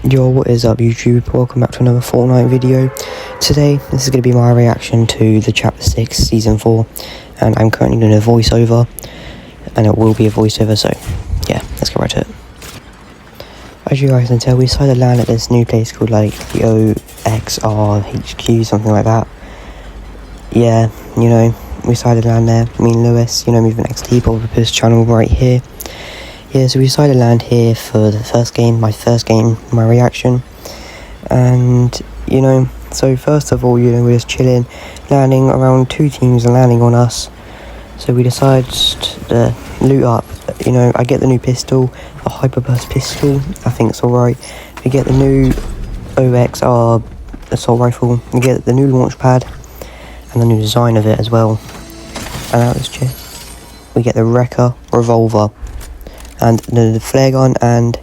Yo, what is up YouTube? Welcome back to another Fortnite video. Today, this is going to be my reaction to the Chapter 6 Season 4, and I'm currently doing a voiceover, and it will be a voiceover, so yeah, let's get right to it. As you guys can tell, we decided to land at this new place called like the OXR HQ, something like that. Yeah, you know, we decided to land there, me and Lewis, you know, moving XT, Bob Purpose channel right here. Yeah, so we decided to land here for the first game, my reaction. And, you know, so first of all, you know, we're just chilling, landing around two teams and landing on us. So we decided to loot up, you know, I get the new pistol, a hyperburst pistol, I think it's alright. We get the new OXR assault rifle, we get the new launch pad, and the new design of it as well. And that was just, we get the Wrecker revolver, and the flare gun and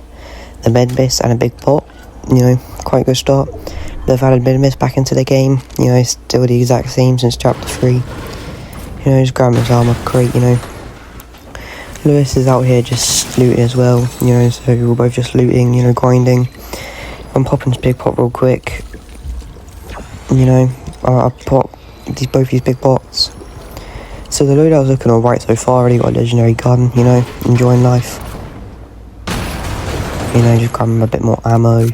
the med mist and a big pot. You know, quite a good start. They've added med mist back into the game, you know, it's still the exact same since chapter 3. You know, just grabbing his armor crate, you know. Lewis is out here just looting as well, you know, so we're both just looting, you know, grinding. I'm popping this big pot real quick. You know, I pop both these big pots. So the loadout's looking alright so far. Already got a legendary gun, you know, enjoying life. You know, just grabbing a bit more ammo.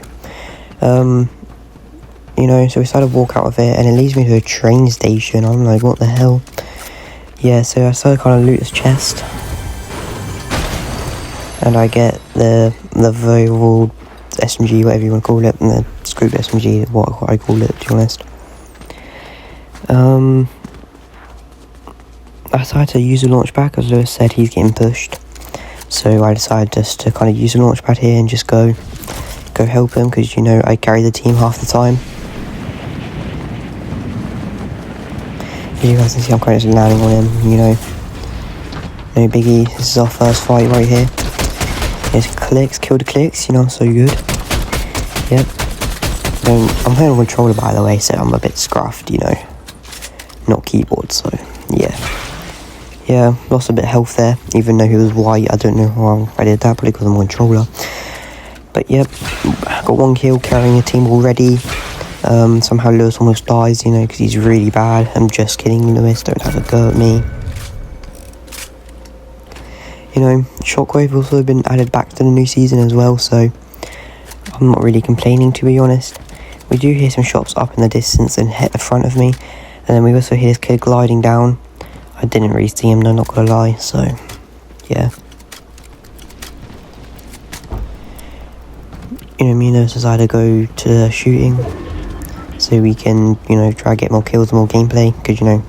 You know, so we started to walk out of it, and it leads me to a train station. I'm like, what the hell? Yeah, so I started kind of loot this chest, and I get the very old SMG, whatever you want to call it, and the scoop SMG, what I call it, to be honest. I decided to use the launch pad because Lewis said he's getting pushed. So I decided just to kind of use the launch pad here and just go help him, because, you know, I carry the team half the time. As you guys can see, I'm kind of just landing on him, you know. No biggie, this is our first fight right here. Here's clicks, kill the clicks, you know, so good. Yep. I'm playing on controller, by the way, so I'm a bit scruffed, you know. Not keyboard, so yeah. Yeah, lost a bit of health there, even though he was white. I don't know how I did that, probably because I'm on controller. But yep, got one kill carrying a team already. Somehow Lewis almost dies, you know, because he's really bad. I'm just kidding, Lewis, don't have a go at me. You know, Shockwave also been added back to the new season as well, so I'm not really complaining, to be honest. We do hear some shots up in the distance and hit the front of me, and then we also hear this kid gliding down. I didn't really see him, no, not gonna lie, so yeah. You know, me and Lewis decided to go to shooting so we can, you know, try to get more kills and more gameplay, because, you know,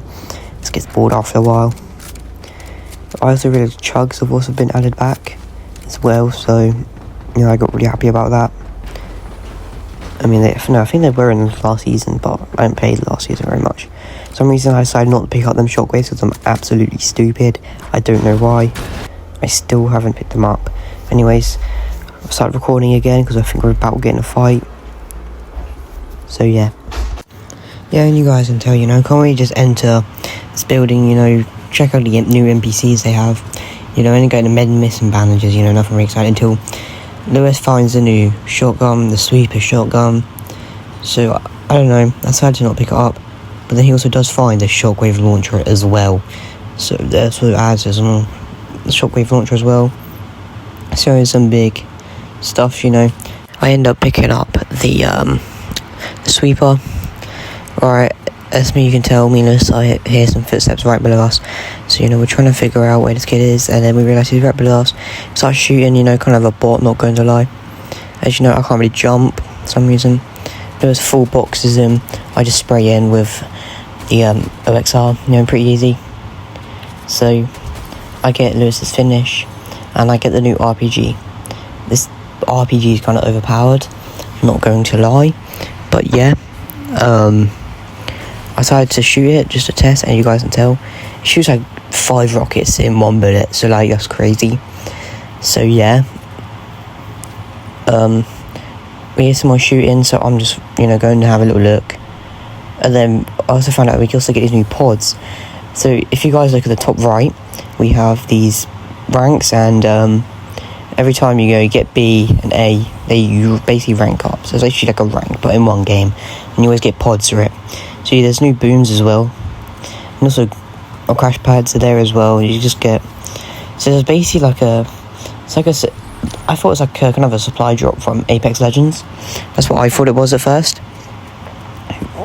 this gets bored after a while. I also realised chugs have also been added back as well, so, you know, I got really happy about that. I mean, I think they were in the last season, but I didn't play the last season very much. For some reason I decided not to pick up them shockwaves because I'm absolutely stupid. I don't know why. I still haven't picked them up. Anyways, I've started recording again because I think we're about to get in a fight. So yeah. Yeah, and you guys can tell, you know, can't we just enter this building, you know, check out the new NPCs they have. You know, only going to med mist and bandages, you know, nothing really exciting until Lewis finds the new shotgun, the sweeper shotgun. So, I don't know, I decided to not pick it up. But then he also does find the shockwave launcher as well. So, that's what it adds as well. The shockwave launcher as well. So, some big stuff, you know. I end up picking up the sweeper. Alright, as you can tell, me and Lewis, I hear some footsteps right below us. So, you know, we're trying to figure out where this kid is, and then we realise he's right below us. Start shooting, you know, kind of a bot, not going to lie. As you know, I can't really jump for some reason. There's full boxes in. I just spray in with the OXR, you know, pretty easy. So, I get Lewis's finish, and I get the new RPG. This RPG is kind of overpowered, I'm not going to lie. But yeah, I decided to shoot it just to test, and you guys can tell it shoots like 5 rockets in 1 bullet, so like that's crazy. So yeah, we hear someone shooting, so I'm just, you know, going to have a little look. And then I also found out we can also get these new pods. So if you guys look at the top right, we have these ranks, and every time you go, you get B and A, you basically rank up. So it's actually like a rank, but in one game, and you always get pods for it. So there's new booms as well, and also crash pads are there as well. You just get, so there's basically like I thought it was like kind of a supply drop from Apex Legends. That's what I thought it was at first,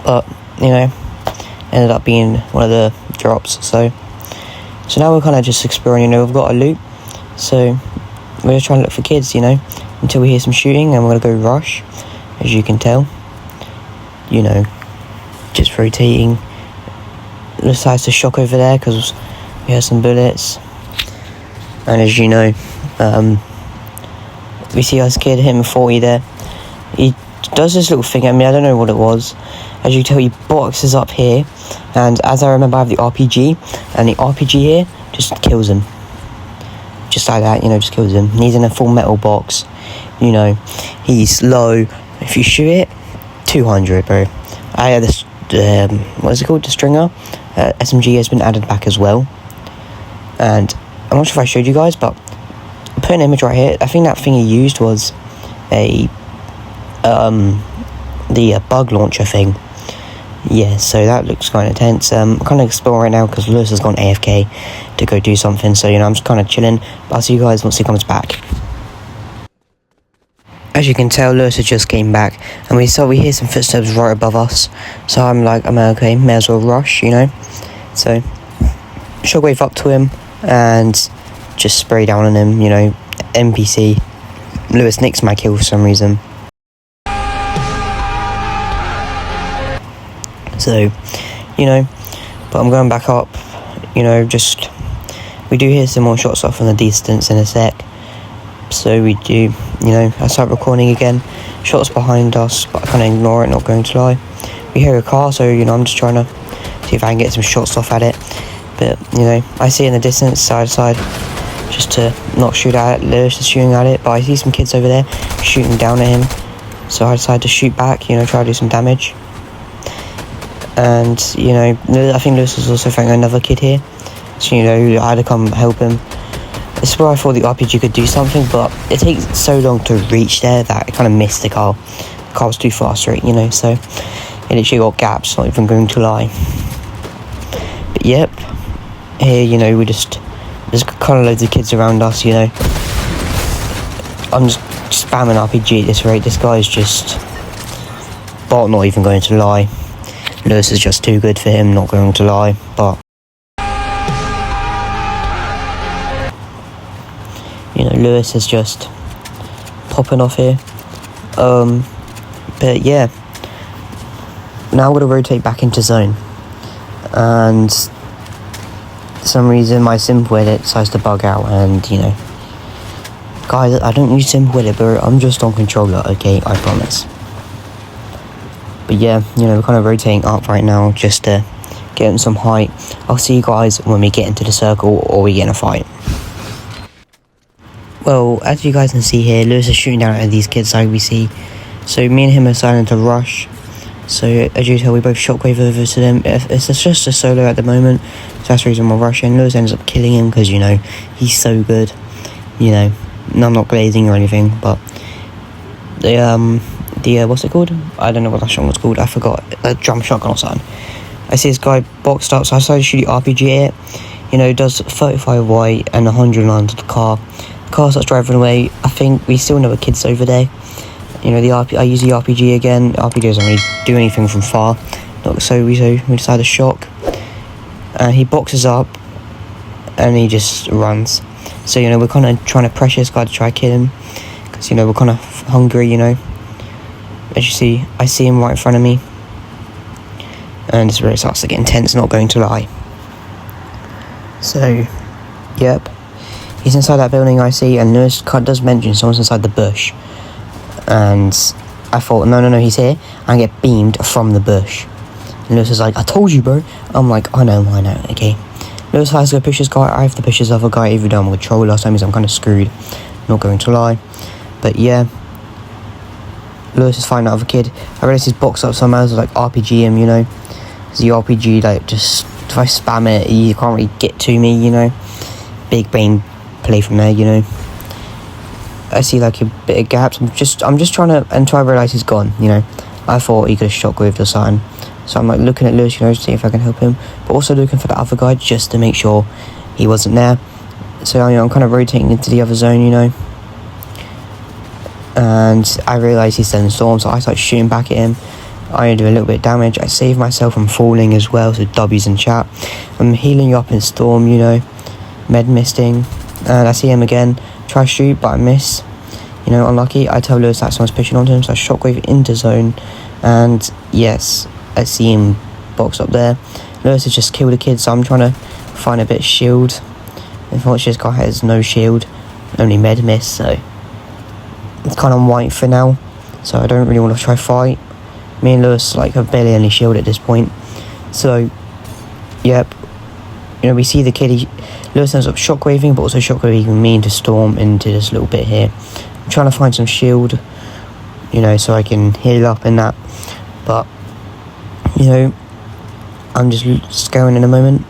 but ended up being one of the drops. So now we're kind of just exploring. We've got a loot, so we're just trying to look for kids, until we hear some shooting, and we're gonna go rush, as you can tell. Just rotating. Decides to shock over there because we heard some bullets, and as you know, we see us kid hit him 40 there. He does this little thing at me. I don't know what it was. As you can tell, he boxes up here, and as I remember, I have the RPG, and the RPG here just kills him. Just like that, just kills him. He's in a full metal box. He's low. If you shoot it, 200, bro. I had this, what is it called? The stringer. SMG has been added back as well. And I'm not sure if I showed you guys, but I'll put an image right here. I think that thing he used was the bug launcher thing. Yeah, so that looks kind of tense. I'm kind of exploring right now because Lewis has gone AFK to go do something. So, I'm just kind of chilling. But I'll see you guys once he comes back. As you can tell, Lewis has just came back, and we hear some footsteps right above us. So I'm like, okay, may as well rush, So shockwave up to him and just spray down on him, NPC. Lewis nicks my kill for some reason. So, but I'm going back up, we do hear some more shots off in the distance in a sec. So we do, I start recording again. Shots behind us, but I kind of ignore it, not going to lie. We hear a car, so, I'm just trying to see if I can get some shots off at it. But, I see it in the distance, side to side, just to not shoot at it. Lewis is shooting at it, but I see some kids over there shooting down at him. So I decided to shoot back, try to do some damage. And, I think Lewis was also fighting another kid here. So, I had to come help him. This is where I thought the RPG could do something, but it takes so long to reach there that I kind of missed the car. The car was too fast for it, so it literally got gaps, not even going to lie. But yep, here, there's kind of loads of kids around us, I'm just spamming RPG at this rate. This guy is just bot, not even going to lie. Lewis is just too good for him, not going to lie, but Lewis is just popping off here. But yeah, now I'm going to rotate back into zone, and for some reason my simple edit decides to bug out, and guys, I don't use simple edit, but I'm just on controller, okay, I promise. But yeah, we're kind of rotating up right now just to get in some height. I'll see you guys when we get into the circle or we get in a fight. Well, as you guys can see here, Lewis is shooting down at these kids like we see. So me and him are starting to rush. So as you can tell, we both shockwave over to them. It's just a solo at the moment, so that's the reason we're rushing. Lewis ends up killing him because, he's so good. I'm not glazing or anything, but the what's it called? I don't know what that shot was called. I forgot. A drum shotgun or something. I see this guy boxed up, so I started to shoot the RPG at it. It does 35 white and 109 to the car. The car starts driving away. I think we still know the kids over there. I use the RPG again. The RPG doesn't really do anything from far. So we decide to shock. He boxes up and he just runs. So, we're kind of trying to pressure this guy to try to kill him. Because, we're kind of hungry, As you see, I see him right in front of me. And this is where it starts to get intense, not going to lie. So, yep. He's inside that building I see, and Lewis does mention someone's inside the bush. And I thought, no, he's here. I get beamed from the bush. And Lewis is like, I told you, bro. I'm like, I know, okay. Lewis has to go push this guy. I have to push this other guy, even though I'm with Troll last time, so I'm kind of screwed. Not going to lie. But yeah. Lewis is fighting another kid. I realised he's boxed up somehow, so like RPG him, Because the RPG, just, if I spam it, you can't really get to me, Big brain play from there, I see like a bit of gaps. I'm just trying to, until I realise he's gone, you know. I thought he could have shockwaved or something. So I'm like looking at Lewis, you know, to see if I can help him. But also looking for the other guy just to make sure he wasn't there. So, you know, I'm kind of rotating into the other zone, you know. And I realise he's still in storm, so I start shooting back at him. I only do a little bit of damage. I save myself from falling as well, so W's in chat. I'm healing you up in storm, you know. Med misting. And I see him again. Try to shoot, but I miss. You know, unlucky. I tell Lewis that someone's pushing onto him, so I shockwave into zone. And yes, I see him box up there. Lewis has just killed a kid, so I'm trying to find a bit of shield. Unfortunately, this guy has no shield, only med miss, so it's kind of white for now. So I don't really want to try fight. Me and Lewis like have barely any shield at this point. So, yep. You know, we see the kid. Lewis ends up shockwaving, but also shockwaving me into storm into this little bit here. I'm trying to find some shield, you know, so I can heal up in that. But, you know, I'm just going in a moment.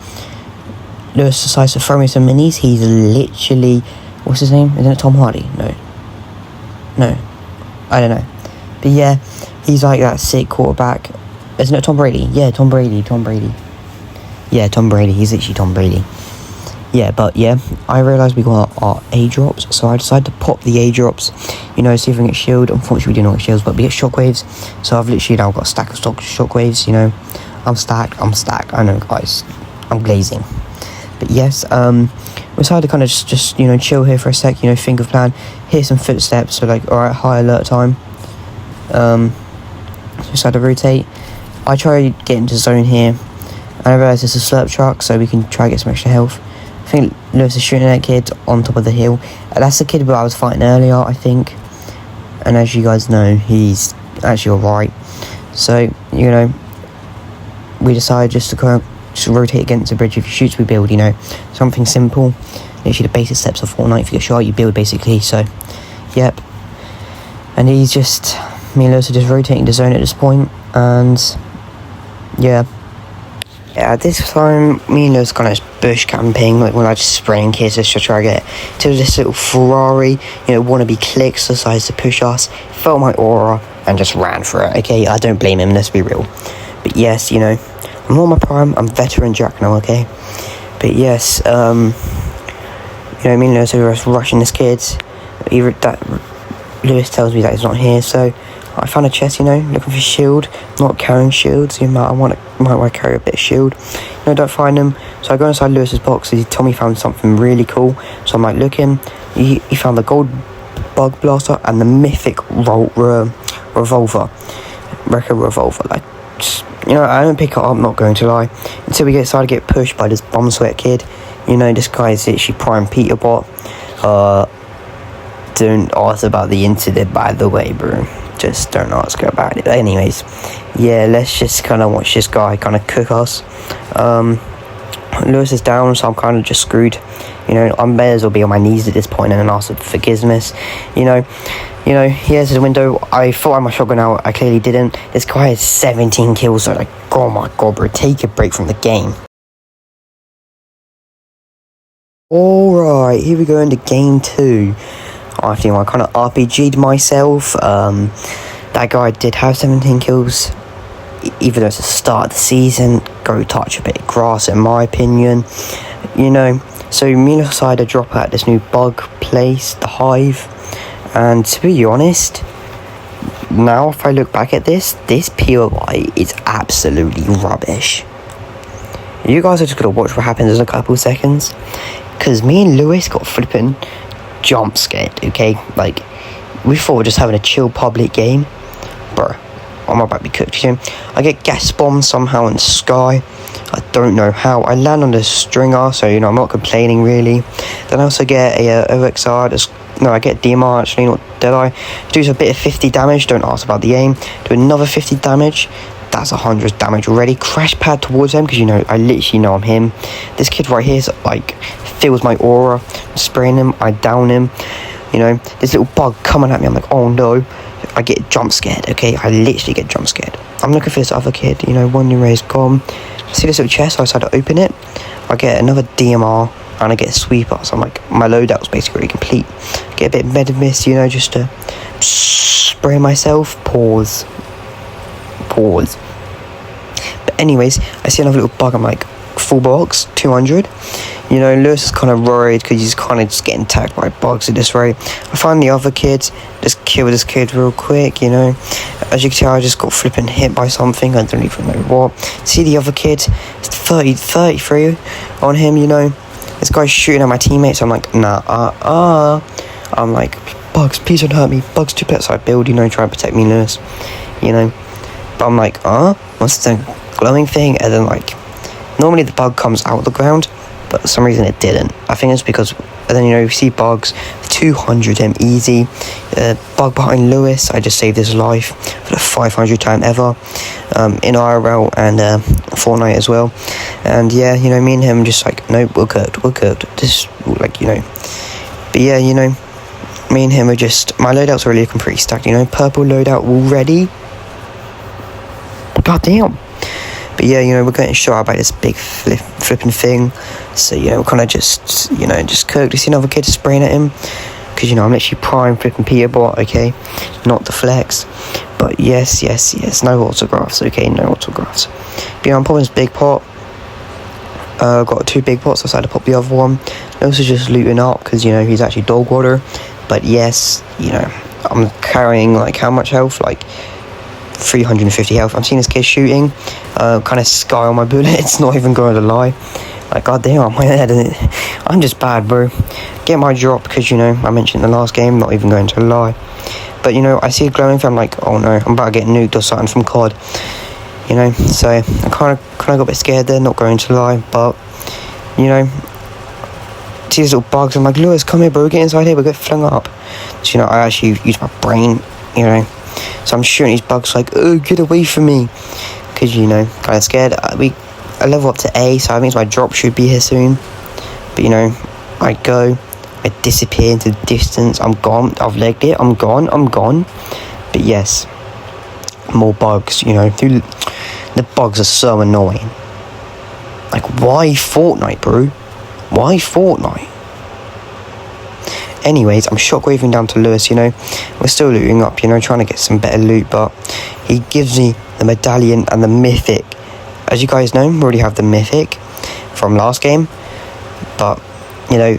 Lewis decides to throw me some minis. He's literally, what's his name? Isn't it Tom Hardy? No, I don't know. But yeah, he's like that sick quarterback. Isn't it Tom Brady? Yeah, Tom Brady. Yeah, Tom Brady. He's literally Tom Brady. Yeah, but yeah, I realised we got our A-drops, so I decided to pop the A-drops, you know, see if we can get shield. Unfortunately, we do not get shields, but we get shockwaves. So I've literally now got a stack of shockwaves, you know. I'm stacked. I know, guys. I'm glazing. But yes, we decided to kind of just you know, chill here for a sec, you know, think of plan, hear some footsteps, so like, alright, high alert time. Decided to rotate. I try to get into zone here, and I realise there's a slurp truck, so we can try to get some extra health. I think Lewis is shooting that kid on top of the hill. That's the kid who I was fighting earlier, I think. And as you guys know, he's actually alright. So, you know, we decided just to kind of just rotate against the bridge. If you shoot, we build, you know. Something simple. Literally the basic steps of Fortnite. If you get shot, you build, basically. So, yep. And he's just... Me and Lewis are just rotating the zone at this point. And, yeah. Yeah, this time, me and Lewis kind of just bush camping. Like, when I just spraying kids just to try to get to this little Ferrari. You know, wannabe clicks decides to push us. Felt my aura and just ran for it. Okay, I don't blame him, let's be real. But yes, you know, I'm not my prime, I'm veteran Jack now, okay? But yes, you know, me and Lewis are just rushing this kid. Either that, Lewis tells me that he's not here, so I found a chest, you know, looking for shield, not carrying shields. You might want to carry a bit of shield. You know, don't find them. So I go inside Lewis's box, he told me he found something really cool. So I'm like looking, he found the gold bug blaster and the mythic revolver, record revolver, like, you know, I don't pick it up, I'm not going to lie, until we started to get pushed by this bomb sweat kid. You know, this guy is literally prime Peter bot. Don't ask about the incident, by the way, bro. Just don't ask about it. Anyways, yeah, let's just kind of watch this guy kind of cook us. Lewis is down, so I'm kind of just screwed. You know, I may as well be on my knees at this point and then ask for forgiveness. You know, here's the window. I thought I had my shotgun out. I clearly didn't. This guy has 17 kills, so like, oh my god, bro, take a break from the game. Alright, here we go into game 2. I think I kind of RPG'd myself. That guy did have 17 kills, even though it's the start of the season. Go touch a bit of grass, in my opinion. You know, so me decided to drop out this new bug place, the Hive. And to be honest, now if I look back at this POI is absolutely rubbish. You guys are just going to watch what happens in a couple seconds. Because me and Lewis got flipping jump scared, okay? Like, we thought we were just having a chill public game. Bro, I'm about to be cooked, you know? I get gas bombed somehow in the sky. I don't know how. I land on the stringer, so, you know, I'm not complaining, really. Then I also get a OXR. No, I get DMR, actually, not did I? Do a bit of 50 damage. Don't ask about the aim. Do another 50 damage. That's 100 damage already. Crash pad towards him, because, you know, I literally know I'm him. This kid right here is, like, feels my aura. I'm spraying him. I down him. You know, this little bug coming at me. I'm like, oh, no. I get jump scared, okay? I literally get jump scared. I'm looking for this other kid. You know, one new ray's gone. I see this little chest, so I decided to open it. I get another DMR. trying to get a sweeper. So I'm like, my loadout's basically already complete. Get a bit of med mist, you know, just to spray myself. Pause. But anyways, I see another little bug. I'm like, full box, 200. You know, Lewis is kind of worried because he's kind of just getting attacked by bugs at this rate. I find the other kids, just kill this kid real quick, you know. As you can tell, I just got flipping hit by something. I don't even know what. See the other kid? It's 33 on him, you know. This guy's shooting at my teammates. I'm like, nah, I'm like, bugs, please don't hurt me. Bugs too pets I build, you know, try and protect me, Lewis. You know. But I'm like, what's the glowing thing? And then like, normally the bug comes out of the ground, but for some reason it didn't. I think it's because, and then, you know, you see bugs, 200 him easy. Bug behind Lewis, I just saved his life for the 500th time ever, in IRL and Fortnite as well. And yeah, you know, me and him just like, nope, we're cooked. Just like, you know. But yeah, you know, me and him are just, my loadout's already looking pretty stacked, you know, purple loadout already. God damn. But yeah, you know, we're getting shot by this big flipping thing. So, you know, we're kind of just, you know, just cooked. You see another kid spraying at him. Because, you know, I'm literally prime flipping Peter bot, okay? Not the flex. But yes. No autographs, okay? No autographs. But, you know, I'm popping this big pot. Got 2 big pots. I decided to pop the other one. Also just looting up because, you know, he's actually dog water. But yes, you know, I'm carrying, like, how much health? Like, 350 health. I'm seeing this kid shooting, kind of sky on my bullet. It's not even going to lie. Like, goddamn, my head. I'm just bad, bro. Get my drop because, you know, I mentioned in the last game. Not even going to lie. But, you know, I see a glowing thing. I'm like, oh no, I'm about to get nuked or something from COD. You know, so I kind of got a bit scared there. Not going to lie, but you know, see these little bugs. I'm like, Lewis, come here, bro. Get inside here. We'll get flung up. So, you know, I actually use my brain. You know. So I'm shooting these bugs like, oh, get away from me. Because, you know, kind of scared. I level up to A, so that means my drop should be here soon. But, you know, I disappear into the distance. I'm gone. I've legged it. I'm gone. But yes, more bugs, you know. The bugs are so annoying. Like, why Fortnite, bro? Why Fortnite? Anyways, I'm shockwaveing down to Lewis, you know. We're still looting up, you know, trying to get some better loot, but he gives me the medallion and the mythic. As you guys know, we already have the mythic from last game, but, you know,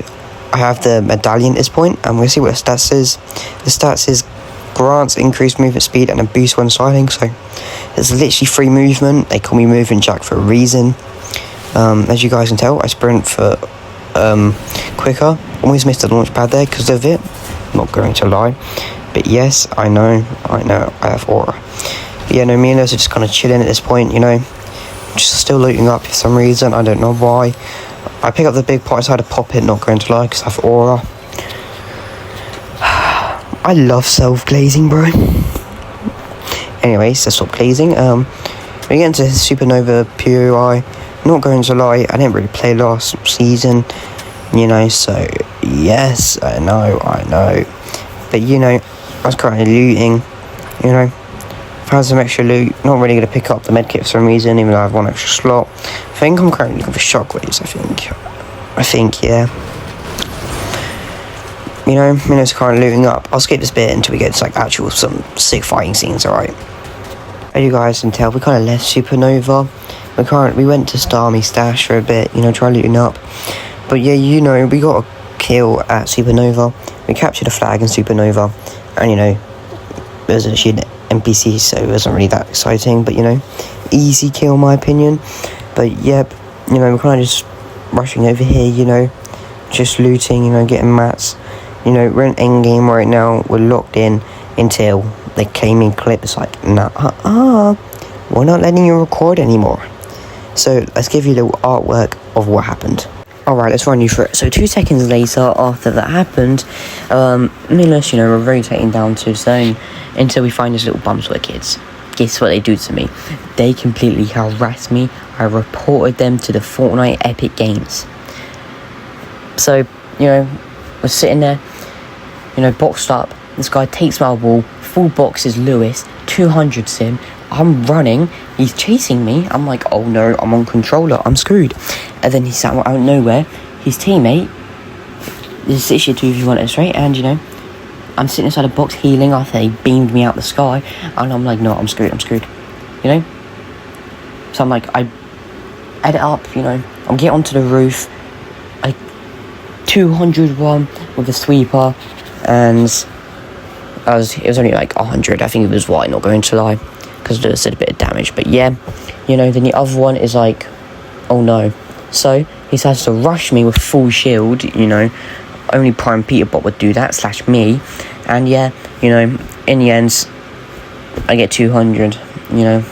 I have the medallion at this point, and we'll see what the stats is. The stats is grants increased movement speed and a boost when sliding, so it's literally free movement. They call me Moving Jack for a reason. As you guys can tell, I sprint for quicker. Always missed the launch pad there because of it. Not going to lie. But yes, I know, I have aura. But yeah, no, me and us are just kind of chilling at this point, you know. Just still looting up for some reason, I don't know why. I pick up the big pot, I decided to pop it, not going to lie, because I have aura. I love self-glazing, bro. Anyways, let's stop glazing. We get into Supernova POI. Not going to lie, I didn't really play last season, you know, so yes, I know. But, you know, I was currently looting, you know. Found some extra loot. Not really going to pick up the medkit for some reason, even though I have one extra slot. I think I'm currently looking for shockwaves, I think, yeah. You know, it's kind of looting up. I'll skip this bit until we get to, like, actual some sick fighting scenes, alright? As you guys can tell, we kind of left Supernova. We went to Starmy Stash for a bit, you know, try looting up. But yeah, you know, we got a kill at Supernova. We captured a flag in Supernova. And, you know, it was actually an NPC, so it wasn't really that exciting. But, you know, easy kill in my opinion. But, yep, you know, we're kind of just rushing over here, you know. Just looting, you know, getting mats. You know, we're in endgame right now. We're locked in until they claim me clip. It's like, nah, we're not letting you record anymore. So let's give you a little artwork of what happened. Alright, let's run you through it. So 2 seconds later, after that happened, me and Lewis, you know, we're rotating down to the zone until we find these little bum sweat kids. Guess what they do to me? They completely harassed me. I reported them to the Fortnite Epic Games. So, you know, we're sitting there, you know, boxed up. This guy takes my wall, full boxes Lewis, 200 sim. I'm running, he's chasing me. I'm like, oh no, I'm on controller, I'm screwed. And then he sat out of nowhere, his teammate, this is issue 2v1 straight, and you know, I'm sitting inside a box healing after they beamed me out the sky, and I'm like, no, I'm screwed, you know? So I'm like, I edit up, you know, I'm getting onto the roof, like 201 with a sweeper, and it was only like 100, I think it was wide, not going to lie, because it did a bit of damage, but yeah, you know, then the other one is like, oh no, so he decides to rush me with full shield, you know, only Prime Peterbot would do that, / me, and yeah, you know, in the end, I get 200, you know.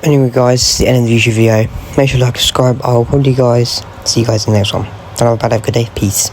Anyway guys, it's the end of the YouTube video. Make sure to like, subscribe. I'll probably see you guys in the next one. Have a good day. Peace.